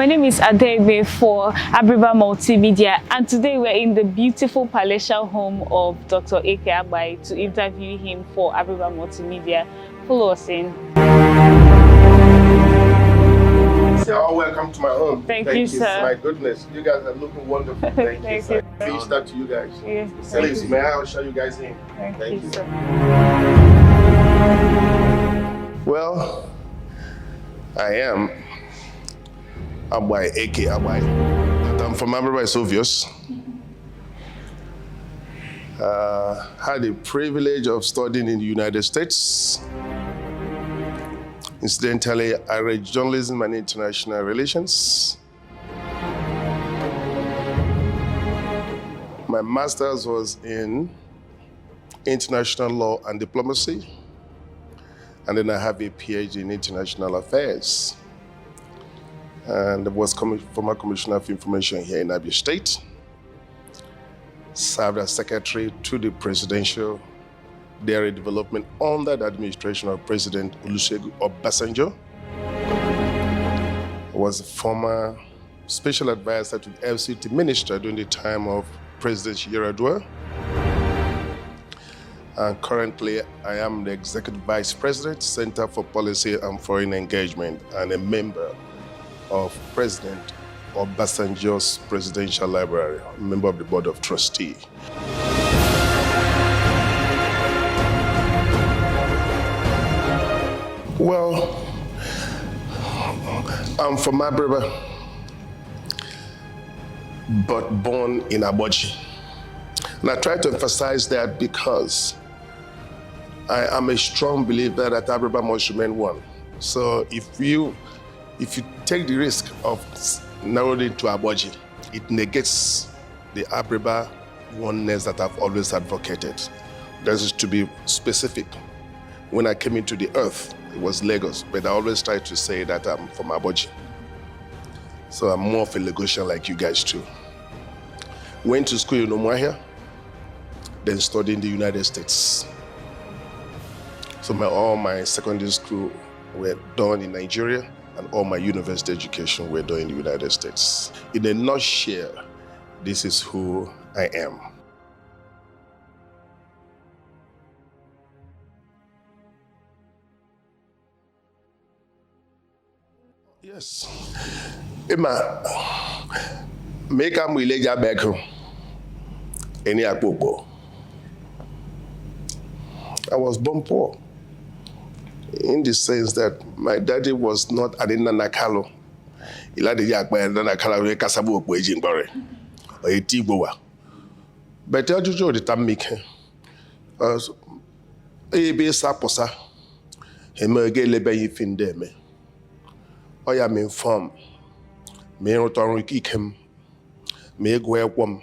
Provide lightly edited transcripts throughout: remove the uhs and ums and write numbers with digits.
my name is Eke Agbai for Abiriba Multimedia, and today we're in the beautiful palatial home of Dr. Eke Agbai to interview him for Abiriba Multimedia. Follow us in. Oh, welcome to my home. Thank you, sir. My goodness, you guys are looking wonderful. Thank you, sir. Please start to you guys. Yeah, Please, may I show you guys in? Thank you, sir. Well, I am Agbai, Eke Agbai. I'm from Abiriba, it's obvious. Had the privilege of studying in the United States. Incidentally, I read journalism and international relations. My master's was in international law and diplomacy. And then I have a PhD in international affairs. And I was former Commissioner of Information here in Abia State. Served as secretary to the Presidential Dairy Development under the administration of President Olusegun Obasanjo. I was a former special advisor to the FCT minister during the time of President Yar'Adua. And currently, I am the Executive Vice President, Center for Policy and Foreign Engagement, and a member of President Obasanjo's Presidential Library, a member of the Board of Trustees. Well, I'm from Abiriba, but born in Aboji. And I try to emphasize that because I am a strong believer that Abiriba must remain one. So if you take the risk of narrowing it to Aboji, it negates the Abiriba oneness that I've always advocated. That is to be specific. When I came into the earth, it was Lagos, but I always try to say that I'm from Aboji. So I'm more of a Lagosian like you guys too. Went to school in Umuahia, then studied in the United States. So all my secondary school were done in Nigeria, and all my university education were done in the United States. In a nutshell, this is who I am. Yes. Emma, make a villager back home. Any akpopo. I was born poor, in the sense that my daddy was not an Nanakalo. He had a Agbai and Nanakalo, a Casabu, waging barre, or a Tiboa. But I do the time make a be saposa, a merge lebay findeme. I am informed. Me return ikem, me gwewom,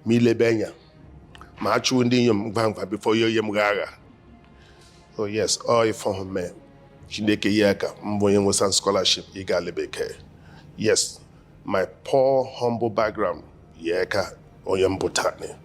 me lebenya, ma chundi yum bangfa before you gaga. So yes, all for me. Chineke yaka, mboye was scholarship, igalebeke. Yes, my poor, humble background, yaka, oyambutane.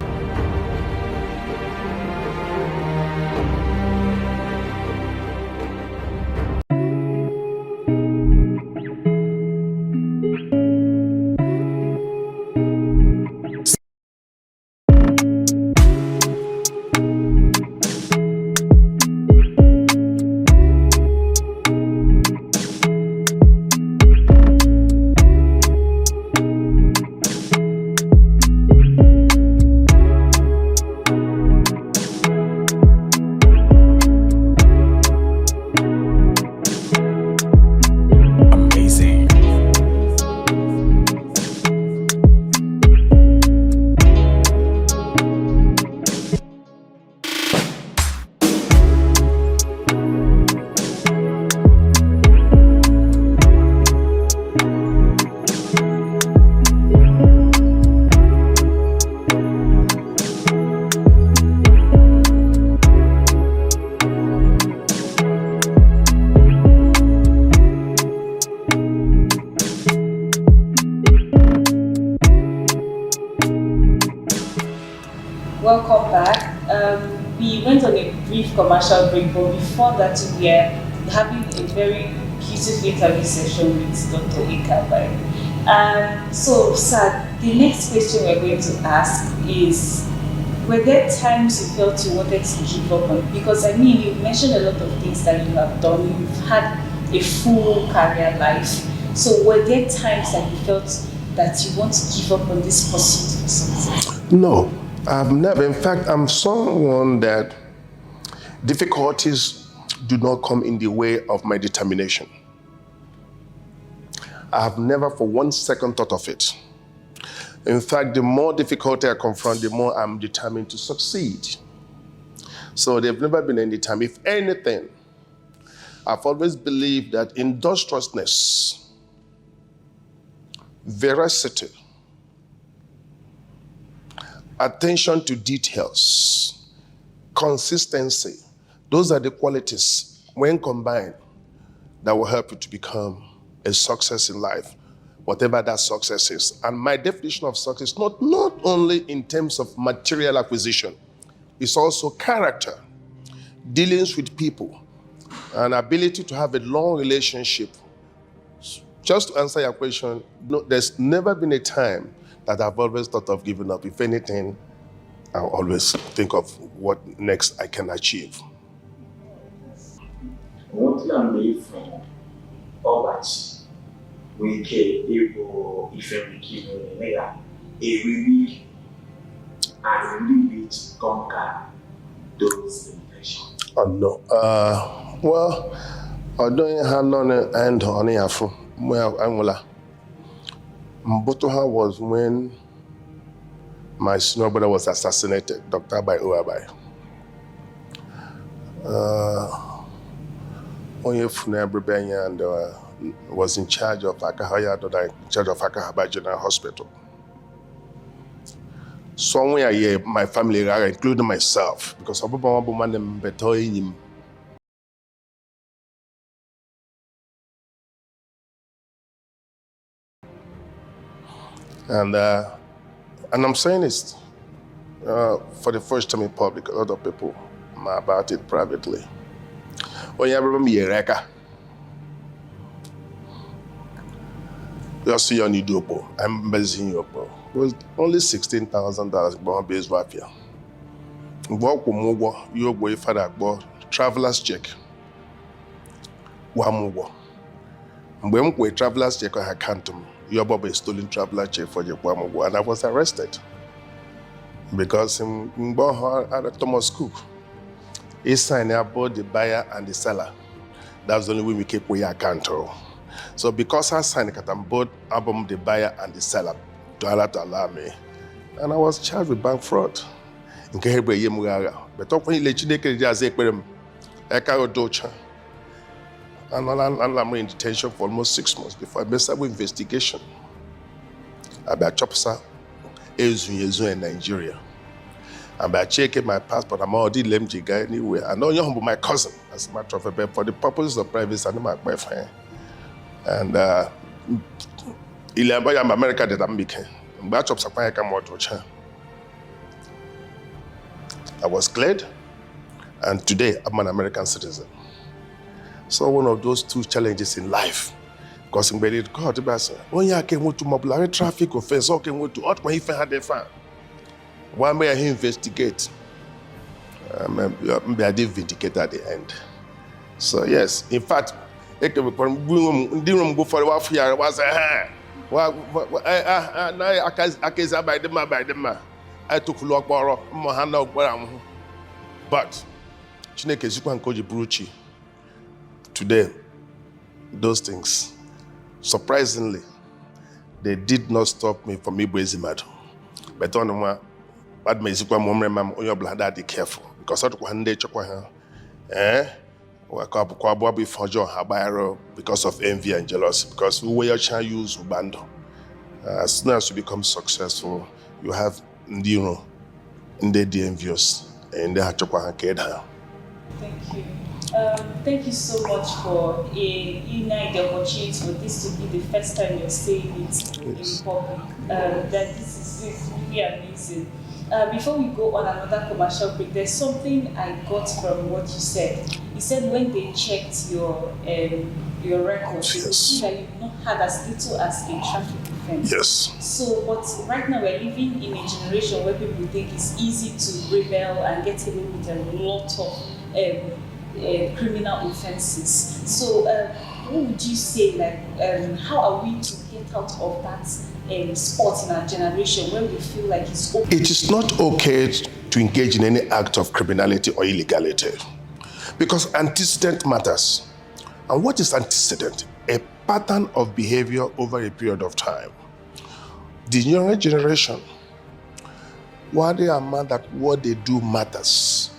Welcome back. We went on a brief commercial break, but before that we are having a very beautiful interview session with Dr. Eke Agbai. So, sir, the next question we're going to ask is, were there times you felt you wanted to give up on? Because I mean, you mentioned a lot of things that you have done. You've had a full career life. So were there times that you felt that you want to give up on this pursuit for something? No, I've never. In fact, I'm someone that difficulties do not come in the way of my determination. I have never for 1 second thought of it. In fact, the more difficulty I confront, the more I'm determined to succeed. So there've never been any time. If anything, I've always believed that industriousness, veracity, attention to details, consistency, those are the qualities, when combined, that will help you to become a success in life, whatever that success is. And my definition of success, not only in terms of material acquisition, it's also character, dealings with people, an ability to have a long relationship. Just to answer your question, no, there's never been a time that I've always thought of giving up. If anything, I'll always think of what next I can achieve. What you made from Obachi, we can able if we keep a really and really conquer those limitations. Oh no. Well, I don't have none and on Afro. Well, Angola. Mbotoha was when my senior brother was assassinated, Dr. Abiriba. Abiriba and was in charge of Akahaba General Hospital. Somewhere here, my family, including myself, because and I'm saying this for the first time in public. A lot of people know about it privately. When you remember Eke, you see your new I'm busy your it was only $16,000 born base wafia. Walk you go for traveler's check. Wamugo. When we traveler's check on Cantum, your Bob stolen traveler check for your Wamugo, and I was arrested because in at Thomas Cook, he signed about the buyer and the seller. That's the only way we keep we account. So because I signed both album the buyer and the seller to allow me, and I was charged with bank fraud. But when you and I'm in detention for almost 6 months before I messed up with investigation about Chopsa in Nigeria. And by checking my passport, I'm already Lemji guy anyway. I know you're my cousin, as a matter of fact, for the purposes of privacy, I know my boyfriend. And I'm America that I'm making. I was cleared, and today I'm an American citizen. So one of those two challenges in life, because in Benin, God, when you came to mobilize traffic offense, okay, went to what when he had a fan. One way he investigate, I did vindicate at the end. So yes, in fact, I didn't go for the warfare. I was I took lock borrow, Mohana, but Chineke Zukwan Koji Bruchi. Today, those things, surprisingly, they did not stop me from Ibwezimado. But on one, bad Mezukwa Momremam, on your blood, be careful. Because I took one day, because of envy and jealousy, because we were your child use Ubando. As soon as you become successful, you have Ndino, the envious, and they have to Kedha. Thank you. Thank you so much for the opportunity for this to be the first time you're saying it in public. That this is really amazing. Before we go on another commercial break, there's something I got from what you said. You said when they checked your records, they could see that you've not had as little as a traffic offense. Yes. So, but right now we're living in a generation where people think it's easy to rebel and get away with a lot of criminal offenses. So, what would you say, like, how are we to get out of that spot in our generation when we feel like it's okay? It is not okay to engage in any act of criminality or illegality because antecedent matters. And what is antecedent? A pattern of behavior over a period of time. The younger generation, what they are mad that what they do matters.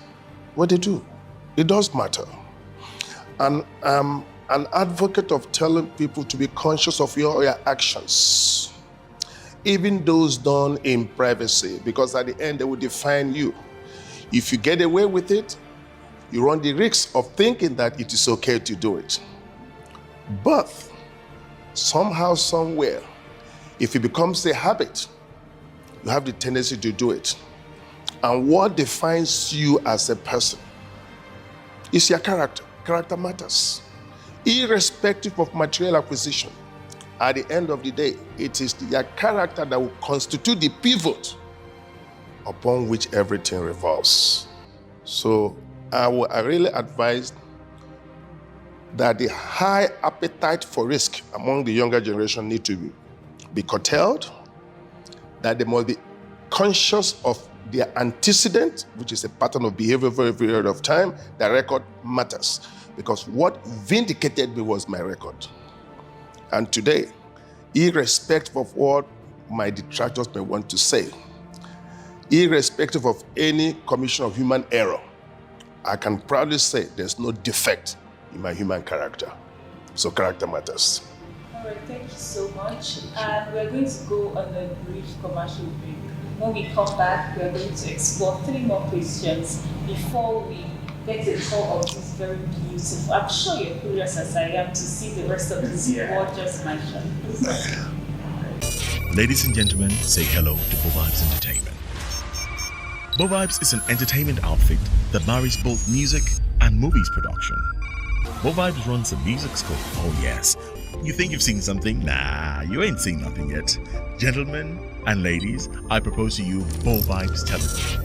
What they do, it does matter. And I'm an advocate of telling people to be conscious of your actions, even those done in privacy, because at the end they will define you. If you get away with it, you run the risk of thinking that it is okay to do it. But somehow, somewhere, if it becomes a habit, you have the tendency to do it. And what defines you as a person is your character. Character matters. Irrespective of material acquisition, at the end of the day, it is your character that will constitute the pivot upon which everything revolves. So I really advise that the high appetite for risk among the younger generation need to be curtailed, that they must be conscious of their antecedent, which is a pattern of behavior for a period of time. Their record matters, because what vindicated me was my record. And today, irrespective of what my detractors may want to say, irrespective of any commission of human error, I can proudly say there's no defect in my human character. So character matters. All right, thank you so much. And we're going to go on a brief commercial break. When we come back, we're going to explore 3 more questions before we get a tour of this very beautiful. I'm sure you're curious as I am to see the rest of this gorgeous mansion. Ladies and gentlemen, say hello to Bovibes Entertainment. Bovibes is an entertainment outfit that marries both music and movies production. Bovibes runs a music school. Oh yes. You think you've seen something? Nah, you ain't seen nothing yet. Gentlemen and ladies, I propose to you Bovibes Television.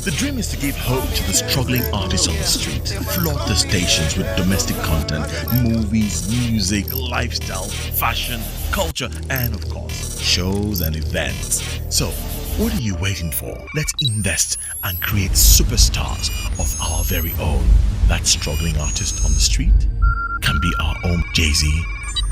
The dream is to give hope to the struggling artists on the street, flood the stations with domestic content, movies, music, lifestyle, fashion, culture, and of course, shows and events. So, what are you waiting for? Let's invest and create superstars of our very own. That struggling artist on the street can be our own Jay-Z,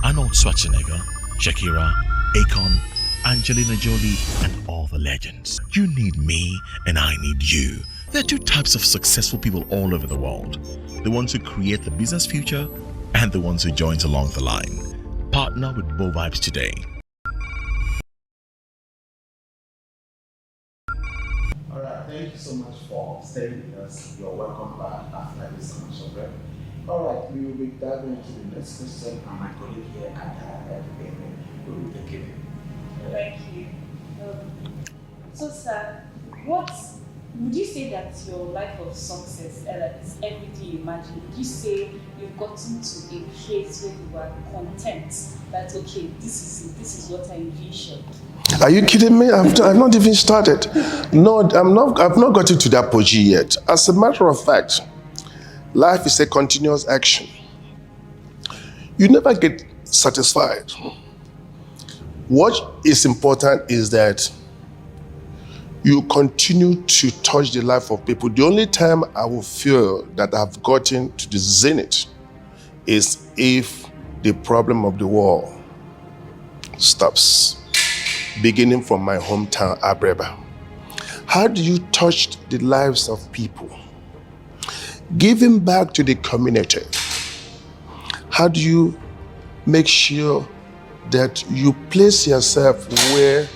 Arnold Schwarzenegger, Shakira, Akon, Angelina Jolie, and all the legends. You need me and I need you. There are 2 types of successful people all over the world. The ones who create the business future and the ones who join along the line. Partner with Bovibes today. All right, thank you so much for staying with us. You're welcome back after this commercial break. All right, we will be diving into the next question, and my colleague here at Abiriba will be taking it. Thank you. So, sir, what would you say that your life of success is everything you imagine? Would you say you've gotten to a place where you are content that okay, this is what I envision? Are you kidding me? I've not even started. No, I've not gotten to that apogee yet. As a matter of fact, life is a continuous action. You never get satisfied. What is important is that you continue to touch the life of people. The only time I will feel that I've gotten to the zenith is if the problem of the war stops, beginning from my hometown, Abiriba. How do you touch the lives of people? Giving back to the community. How do you make sure that you place yourself where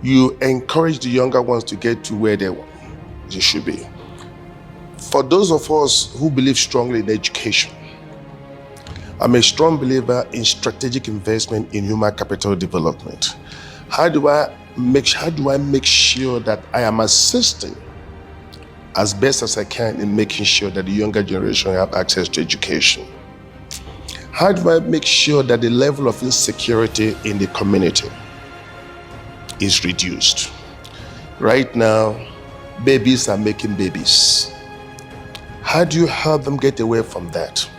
you encourage the younger ones to get to where they should be? For those of us who believe strongly in education, I'm a strong believer in strategic investment in human capital development. How do I make sure that I am assisting as best as I can in making sure that the younger generation have access to education? How do I make sure that the level of insecurity in the community is reduced? Right now, babies are making babies. How do you help them get away from that?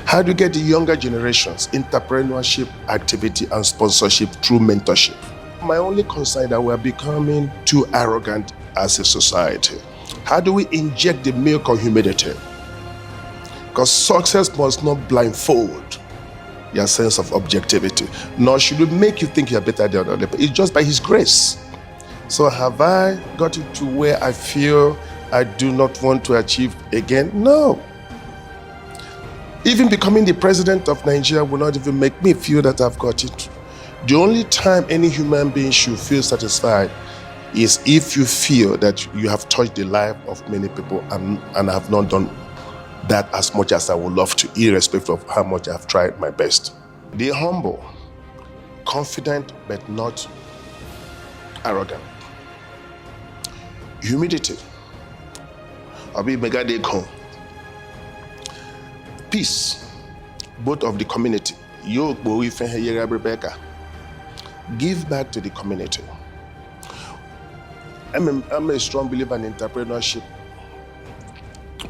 How do you get the younger generations entrepreneurship, activity, and sponsorship through mentorship? My only concern is that we're becoming too arrogant as a society. How do we inject the milk of humility? Because success must not blindfold your sense of objectivity, nor should it make you think you're better than other people. It's just by His grace. So have I gotten to where I feel I do not want to achieve again? No. Even becoming the president of Nigeria will not even make me feel that I've got it. The only time any human being should feel satisfied is if you feel that you have touched the life of many people and have not done that as much as I would love to, irrespective of how much I've tried my best. Be humble, confident, but not arrogant. Humility. Peace, both of the community. Give back to the community. I'm a strong believer in entrepreneurship,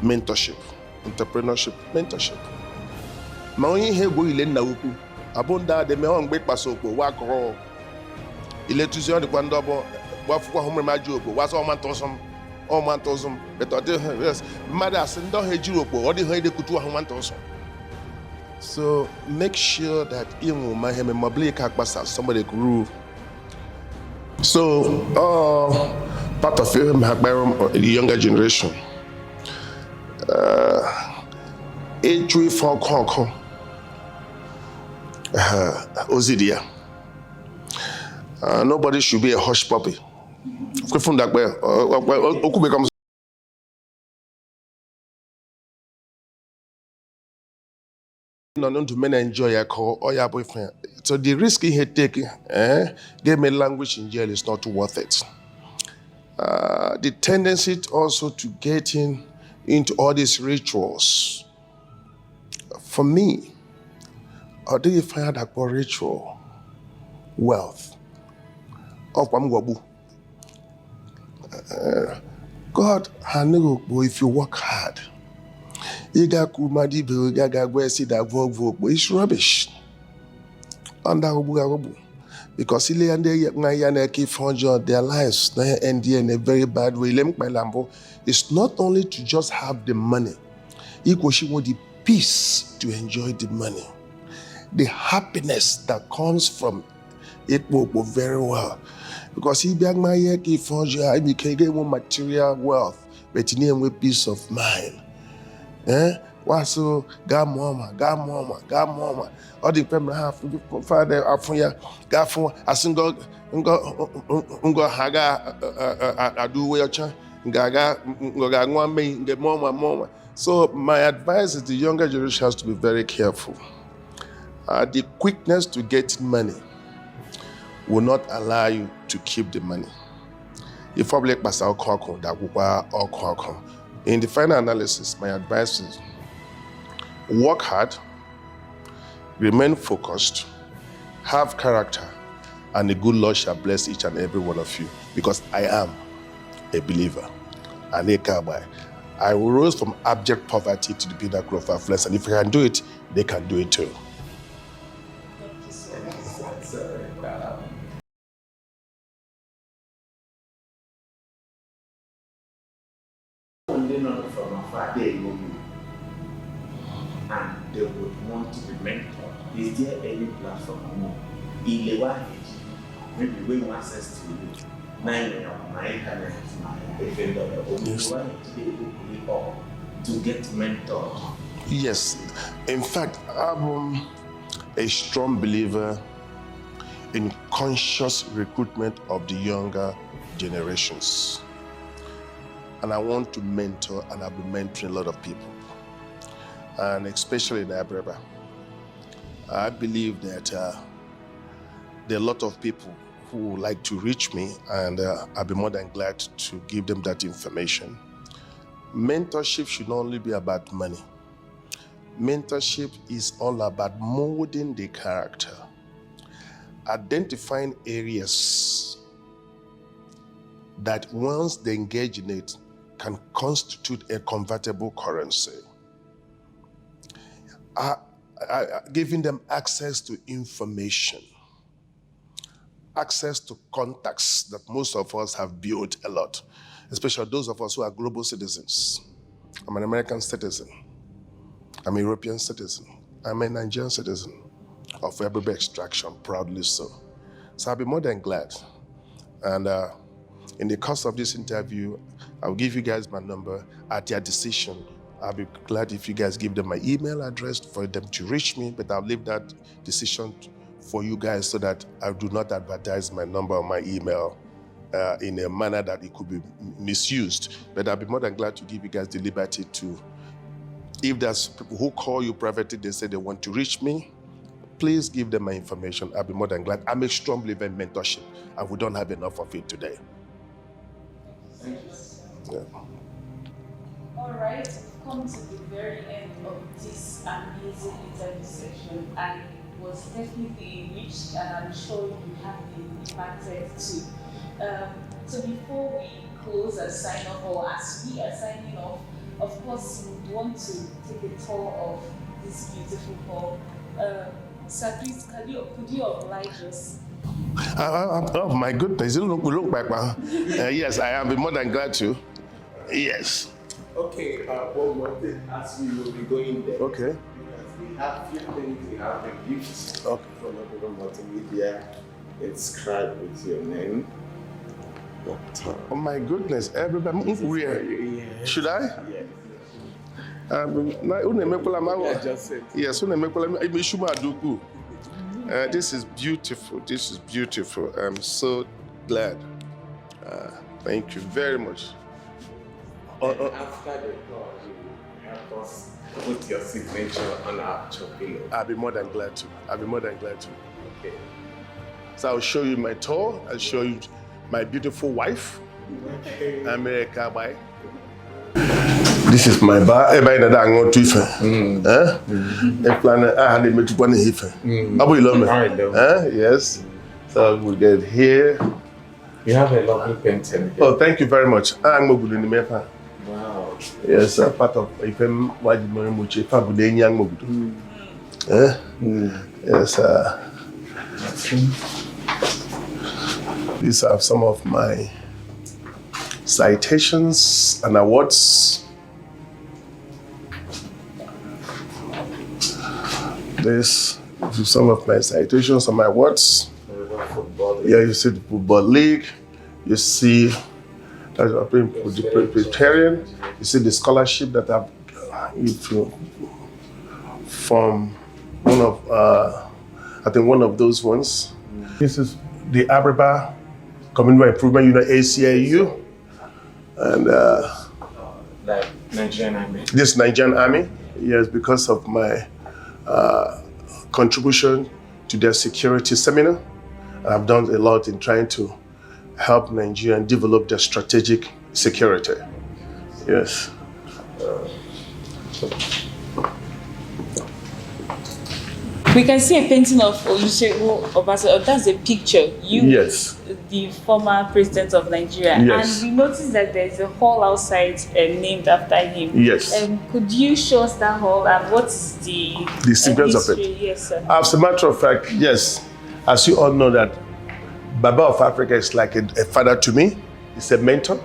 mentorship. Ma onye ihe go ile nna ukwu abunda de me on gbe paso okpo wa koro ile tuzi on de kwa ndobo wa fukwa homre maju okpo wa so man tozum but yes mother as ndo he jiro okpo o de han de kutu wa man tozum. So make sure that in my him mobile kakbasa somebody grew. So part of him the younger generation Age for Conco Ozidia. Nobody should be a hush puppy. From that way, Oku becomes known to men enjoy a call or your boyfriend. So the risk he had taken, gave me language in jail is not worth it. The tendency also to get into all these rituals. For me, how do you find that ritual? Wealth. God, if you work hard, it's rubbish. Because their lives end in a very bad way. It's not only to just have the money, want the peace to enjoy the money. The happiness that comes from it will go very well. Because he became material wealth, but he need peace of mind. Waso gamoma. All the people have father afunya gafun asingo ngo haga adu wecha ngaga ngwa me the mama. So my advice is the younger generation has to be very careful. The quickness to get money will not allow you to keep the money. If public pass out in the final analysis, my advice is work hard, remain focused, have character, and the good Lord shall bless each and every one of you, because I am a believer, an Eke Agbai. I rose from abject poverty to the pinnacle of affluence, and if I can do it, they can do it too. From afar, they know you, and they would want to be mentored. Is there any platform more? Maybe when you access to you, to get mentored. Yes, in fact, I'm a strong believer in conscious recruitment of the younger generations. And I want to mentor, and I've been mentoring a lot of people, and especially in Abiriba. I believe that there are a lot of people who would like to reach me, and I'll be more than glad to give them that information. mentorship should not only be about money. Mentorship is all about molding the character, identifying areas that once they engage in it can constitute a convertible currency. Giving them access to information, access to contacts that most of us have built a lot, especially those of us who are global citizens. I'm an American citizen. I'm a European citizen. I'm a Nigerian citizen of Abiriba extraction, proudly so. So I'll be more than glad. And in the course of this interview, I'll give you guys my number at their decision. I'll be glad if you guys give them my email address for them to reach me, but I'll leave that decision for you guys so that I do not advertise my number or my email in a manner that it could be misused. But I'll be more than glad to give you guys the liberty to, if there's people who call you privately, they say they want to reach me, please give them my information. I'll be more than glad. I'm a strong believer in mentorship, and we don't have enough of it today. Yeah. All right, we've come to the very end of this amazing interview session, and it was definitely enriched, and I'm sure you have been impacted too. So before we close and sign off, or as we are signing off, of course, we want to take a tour of this beautiful hall. Sir, please, could you oblige us? Oh my goodness, we look back now. Yes, I am more than glad to. Yes. Okay, one more thing as we will be going there. Okay. Because we have few things, we have a gift Okay. from Abiriba Multimedia. It's scribed with your name. Oh my goodness, everybody, Yeah. should I? Yes. Yes, this is beautiful. This is beautiful. I'm so glad. Thank you very much. After the call, you help us put your signature on our pillow. I'll be more than glad to. Okay. So I'll show you my tour. I'll show you my beautiful wife, Okay. Eke Agbai. This is my bar. Everybody that I want to I had to make one here. How you love me? I love Yes. So we get here. You have a lovely painting. Oh, thank you very much. I'm going to the Wow. Yes, part of Ifem Wajimori Muchi Fabudeni Yang Mobudu. Yes, these are some of my citations and awards. This is some of my citations and my awards. Yeah, you see the Football League, you see I've been with the Presbyterian, you see the scholarship that I've from one of, I think one of those ones. This is the Abiriba Communal Improvement Union, ACIU, and Like Nigerian Army. this Nigerian Army, yes, because of my contribution to their security seminar. I've done a lot in trying to help Nigeria develop their strategic security. Yes. We can see a painting of Olusegun Obasanjo. That's a picture. Yes. The former president of Nigeria. Yes. And we noticed that there's a hall outside named after him. Yes. Could you show us that hall and what is the significance of it? Yes, sir. As a matter of fact, yes. As you all know that Baba of Africa is like a father to me. He's a mentor.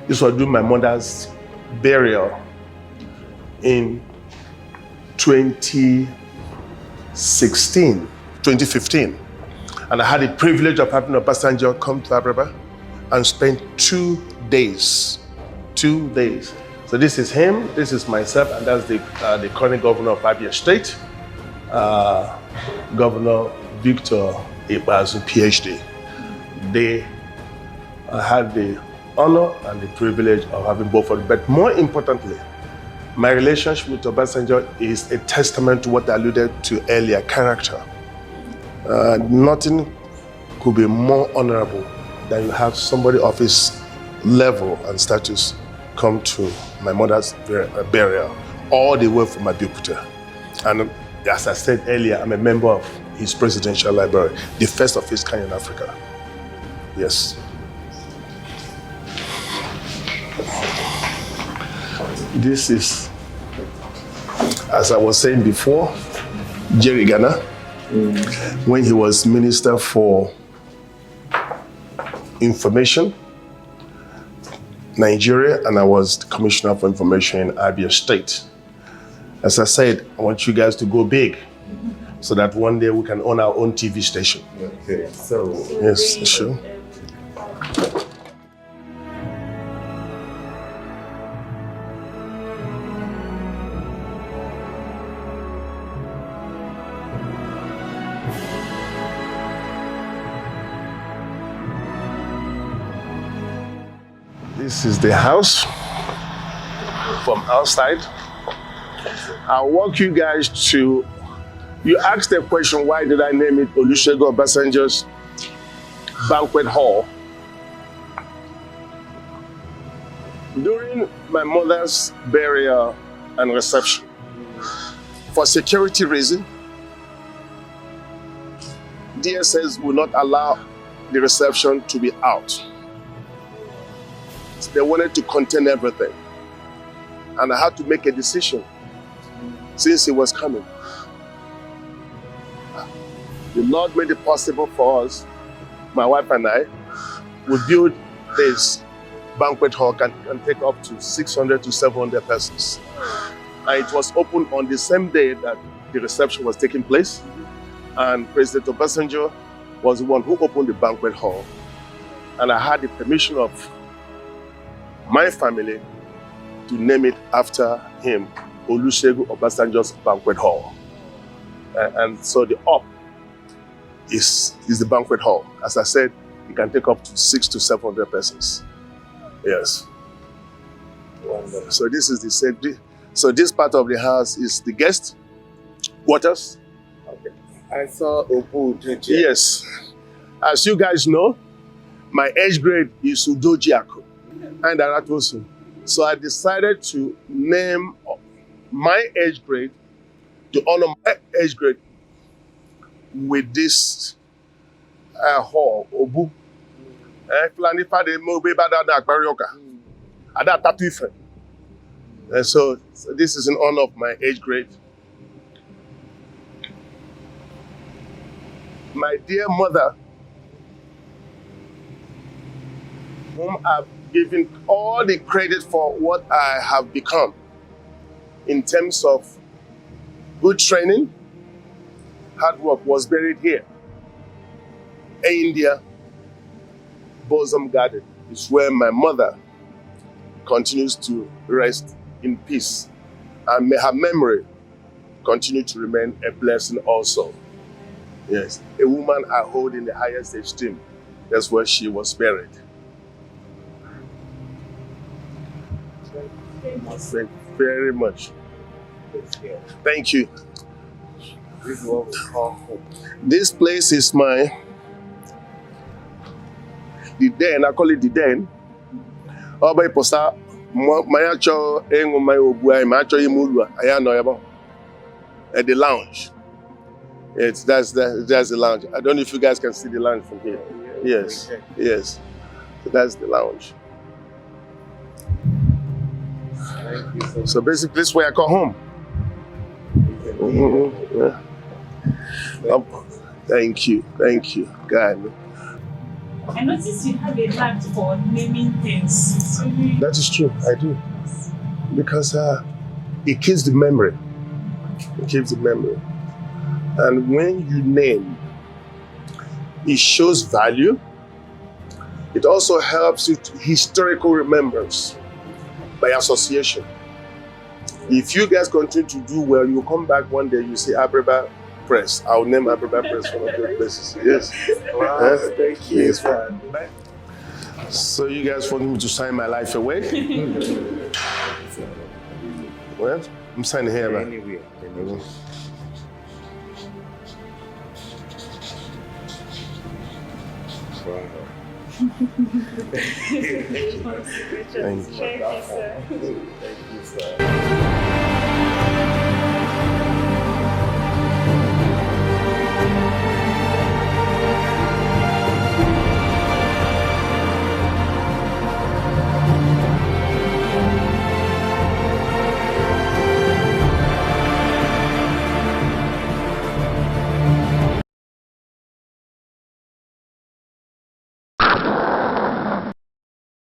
This was doing my mother's burial in 2015. And I had the privilege of having Obasanjo come to Abiriba and spend 2 days. 2 days. So this is him, this is myself, and that's the current governor of Abia State, Governor Victor Ibazu, PhD. They had the honor and the privilege of having both of them. But more importantly, my relationship with Obasanjo is a testament to what I alluded to earlier, character. Nothing could be more honorable than you have somebody of his level and status come to my mother's burial all the way from Abeokuta. And as I said earlier, I'm a member of his presidential library, the first of its kind in Africa. Yes. This is, as I was saying before, Jerry Ghana, when he was Minister for Information, Nigeria, and I was the Commissioner for Information in Abia State. As I said, I want you guys to go big so that one day we can own our own TV station. Okay, so yes, sure. This is the house from outside. I'll walk you guys to, you asked the question, why did I name it Olusegun Obasanjo's Banquet Hall? During my mother's burial and reception, for security reasons, DSS will not allow the reception to be out. They wanted to contain everything. And I had to make a decision since he was coming. The Lord made it possible for us, my wife and I, we built this banquet hall can take up to 600 to 700 persons. And it was opened on the same day that the reception was taking place. And President Obasanjo was the one who opened the banquet hall. And I had the permission of my family to name it after him, Olusegun Obasanjo's Banquet Hall. And so the up is the banquet hall. As I said, it can take up to 600 to 700 persons. Yes. Wonderful. So this is the same. So this part of the house is the guest quarters. okay. I saw Opu. Yes. As you guys know, my age grade is Udojiako and Aratosu. So I decided to name my age grade, to honor my age grade with this hall, Obu. And so this is in honor of my age grade. My dear mother, whom I've given all the credit for what I have become in terms of good training, hard work, was buried here. India, Bosom Garden is where my mother continues to rest in peace. And may her memory continue to remain a blessing also. Yes, a woman I hold in the highest esteem. That's where she was buried. Thank you very much. Thank you. This is what we call home. This place is the den. I call it the den. Oba iposa mayacho engu mayo buai macho imulwa ayano yabo. At the lounge. That's the lounge. I don't know if you guys can see the lounge from here. Yes. Yes. So that's the lounge. Thank you so much. So basically this is where I call home. Yeah. Thank you, God. I noticed you have a knack for naming things. That is true, I do. Because it keeps the memory. It keeps the memory. And when you name, it shows value. It also helps you to historical remembrance by association. If you guys continue to do well, you'll come back one day, you say Abiriba Press. I'll name Abiriba Press one of the places. Yes. Wow, thank you. Yes, fine. So you guys want me to sign my life away? Well, I'm signing here, man. Anyway. Wow. Thank you. Thank you, sir. Thank you, sir.